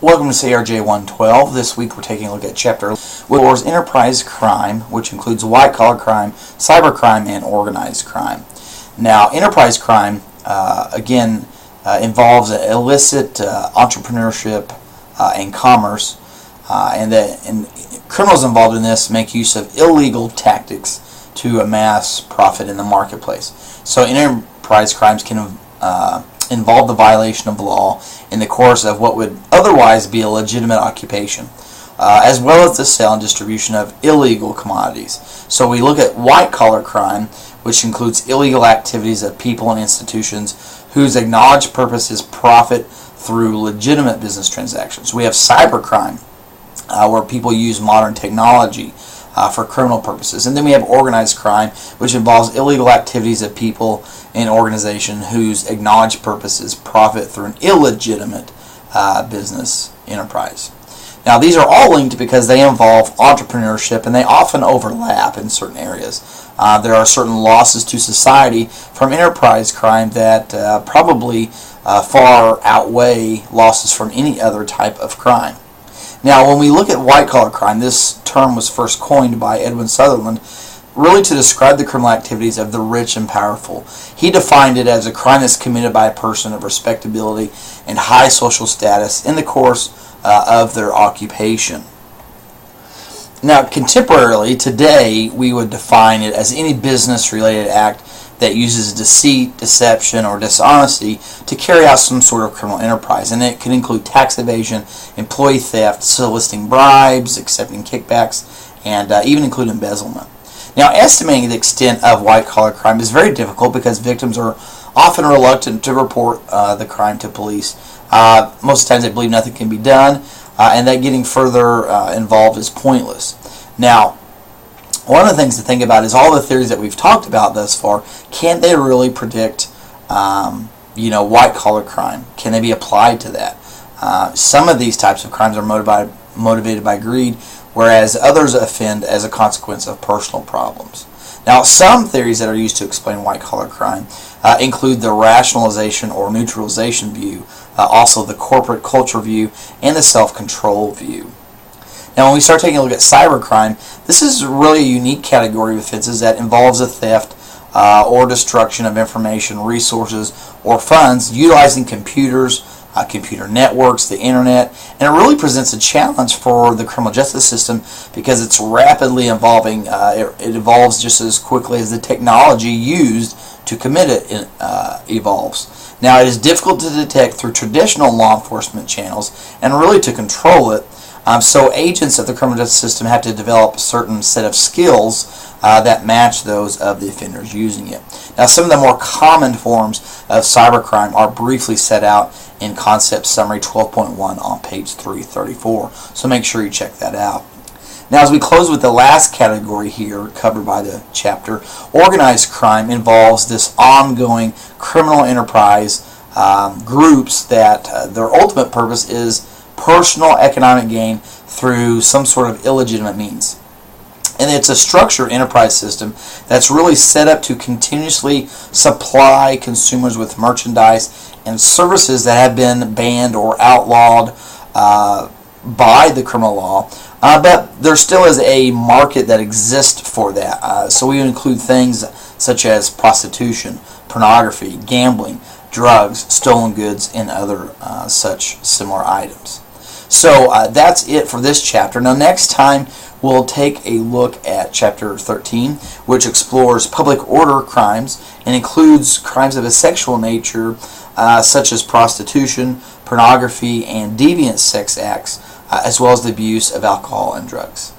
Welcome to CRJ 112. This week we're taking a look at chapter which explores enterprise crime, which includes white-collar crime, cybercrime, and organized crime. Now, enterprise crime, involves illicit entrepreneurship and commerce, and criminals involved in this make use of illegal tactics to amass profit in the marketplace. So enterprise crimes can involve the violation of law in the course of what would otherwise be a legitimate occupation, as well as the sale and distribution of illegal commodities. So we look at white-collar crime, which includes illegal activities of people and institutions whose acknowledged purpose is profit through legitimate business transactions. We have cybercrime, where people use modern technology for criminal purposes. And then we have organized crime, which involves illegal activities of people and organizations whose acknowledged purpose is profit through an illegitimate business enterprise. Now, these are all linked because they involve entrepreneurship and they often overlap in certain areas. There are certain losses to society from enterprise crime that probably far outweigh losses from any other type of crime. Now, when we look at white-collar crime, this term was first coined by Edwin Sutherland, really to describe the criminal activities of the rich and powerful. He defined it as a crime that's committed by a person of respectability and high social status in the course of their occupation. Now, contemporarily, today, we would define it as any business-related act that uses deceit, deception, or dishonesty to carry out some sort of criminal enterprise. And it can include tax evasion, employee theft, soliciting bribes, accepting kickbacks, and even include embezzlement. Now, estimating the extent of white-collar crime is very difficult because victims are often reluctant to report the crime to police. Most of the times they believe nothing can be done, and that getting further involved is pointless. Now, one of the things to think about is all the theories that we've talked about thus far, can they really predict white-collar crime? Can they be applied to that? Some of these types of crimes are motivated by greed, whereas others offend as a consequence of personal problems. Now, some theories that are used to explain white-collar crime include the rationalization or neutralization view, also the corporate culture view, and the self-control view. Now, when we start taking a look at cybercrime, this is really a unique category of offenses that involves a theft or destruction of information, resources, or funds utilizing computers, computer networks, the internet, and it really presents a challenge for the criminal justice system because it's rapidly evolving. It evolves just as quickly as the technology used to commit it evolves. Now, it is difficult to detect through traditional law enforcement channels and really to control it. So agents of the criminal justice system have to develop a certain set of skills that match those of the offenders using it. Now, some of the more common forms of cybercrime are briefly set out in Concept Summary 12.1 on page 334, so make sure you check that out. Now, as we close with the last category here covered by the chapter, organized crime involves this ongoing criminal enterprise groups that their ultimate purpose is personal economic gain through some sort of illegitimate means. And it's a structured enterprise system that's really set up to continuously supply consumers with merchandise and services that have been banned or outlawed by the criminal law. But there still is a market that exists for that. So we include things such as prostitution, pornography, gambling, drugs, stolen goods, and other such similar items. So that's it for this chapter. Now, next time we'll take a look at chapter 13, which explores public order crimes and includes crimes of a sexual nature, such as prostitution, pornography, and deviant sex acts, as well as the abuse of alcohol and drugs.